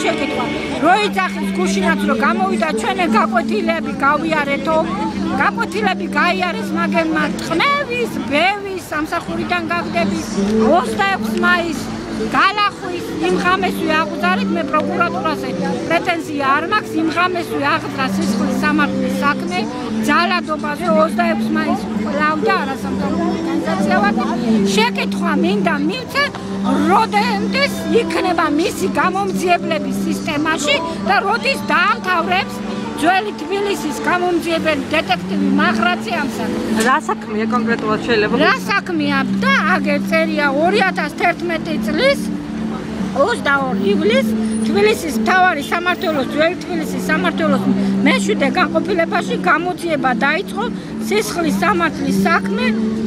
შეკითხვა. რო იძახის გუშინაც რომ გამოვიდა ჩვენი გაკვეთილები გავიარეთო. გაკვეთილები გაიარეს მაგერმა ტყმევის, ბევის, სამსახურიდან გაგდების 26 მაისს გალახვის იმ ღამესვე აღუძარეთ მე პროკურატურაზე პრეტენზია არ მაქვს იმ ღამესვე აღძრა სისხლის სამართლის საქმე ძალადობაზე 26 მაისს ყლავდა არასამთავრობო ორგანიზაცია ვარ შეკითხვა მინდა მივცე როდენდეს იქნება მისი გამომძიებლების სისტემაში და როდის დაამთავრებს ძველი თბილისის გამომძიებელი დეტექტივი მაღრაცი ამ საქმეს. რა საქმეა კონკრეტულად შეიძლება? რა საქმეა და აგერ წერია 2011 წლის 22 ივლისს თბილისის მთავარი სამმართველოს ძველი თბილისის სამმართველოს მეშვიდე განყოფილებაში გამოძიება დაიწყო სისხლის სამართლის საქმე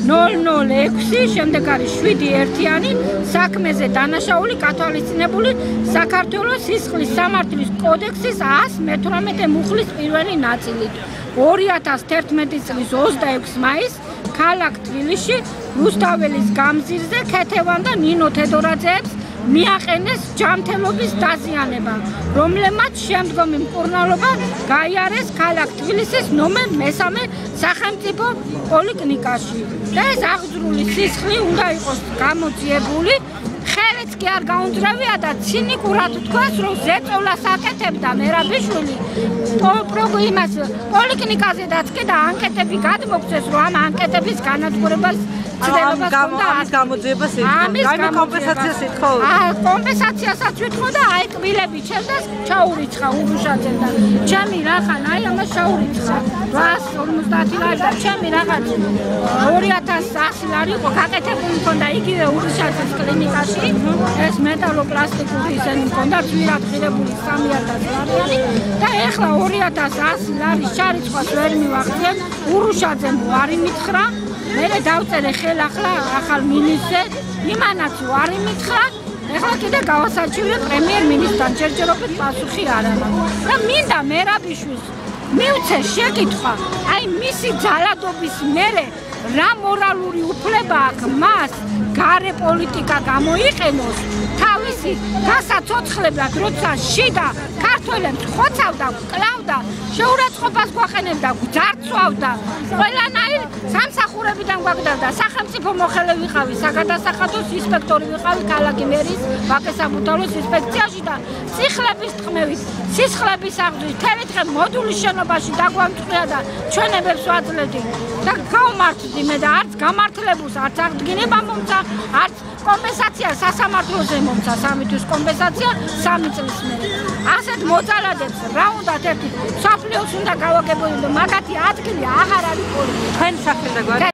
006 შემდეგ არის 7-1-იანი საქმეზე დანაშაული გათვალისწინებული საქართველოს სისხლის სამართლის კოდექსის 118 მუხლის პირველი ნაწილით 2011 წლის 26 მაისს ქალაქ თბილისში რუსთაველის გამზირზე ქეთევან და ნინო თედორაძეებს მიაყენეს ჯანმრთელობის დაზიანება, რომლებმაც შემდგომი მკურნალობა გაიარეს ქალაქ თბილისის ნომერ 3 სახელმწიფო პოლიკლინიკაში. და ეს აღძრული სისხლი უნდა იყოს გამოძიებული, ხელიც კი არ გაუნძრავია და ცინიკურად თქვას, რომ ზეწოლას აკეთებდა მერაბიშვილი იმას პოლიკლინიკაზედაც კი და ანკეტები გადმოგწეს, რომ ამ ანკეტების განადგურებას ამის გამოძიებას ითხოვდა, კომპენსაციას ითხოვდა. კომპენსაციასაც ვითხოვ და აი კბილები ჩემს ჩაურიცხა ურუშაძემ და ჩემი რახან აი ამას ჩაურიცხა 850 ლარი და ჩემი რაღაც 2100 ლარი იყო გაკეთებული მქონდა იგივე ურუშაძის კლინიკაში ეს მეტალოპლასტიკური ისენი მქონდა ძვირად ღირებული 3000 ლარიანი და ეხლა 2100 ლარის ჩარიცხვას ვერ მივახცენ ურუშაძემ ვარ იმითხრა მე დავწერე ხელ ახალ მინისტრზე იმანაც ვარ იმითხრა ეხლა კიდე გავასარჩივრე პრემიერ-მინისტრთან ჯერჯერობით პასუხი არ აქვს და მინდა მერაბიშვილს მივცე შეკითხვა აი მისი ძალადობის მერე რა მორალური უფლება აქვს მას გარე პოლიტიკა გამოიყენოს თავისი გასაცოცხლებლად როცა შიდა ქართველებს ხოცავდა კლავდა შეურაცხყოფას გვაყენებდა გვძარცვავდა ყველანაირ სამსახურებიდან გვაგდავდა სახელმწიფო მოხელე ვიყავი საგადასახადოს ინსპექტორი ვიყავი ქალაქი მერის ვაკესაბუთალოს ინსპექციაში და სიხლების ტყმევით სისხლების აღძვით თელი დღე მოდულის შენობაში დაგვამწყია და ჩვენებებს ვაძლევდი და გავმართდი მე და არც გამართლებულს არც აღდგენება მომცა არც კომპენსაცია სასამართლოზე მომცა 3 თვის კომპენსაცია 3 წლის მერე ასეთ მოძალადებს რა უნდათ ერთი საფლიოს უნდა გავაგებოდნენ მაგათი ადგილი აღარ არის პოლიტიკა თქვენ სახელდა გვარი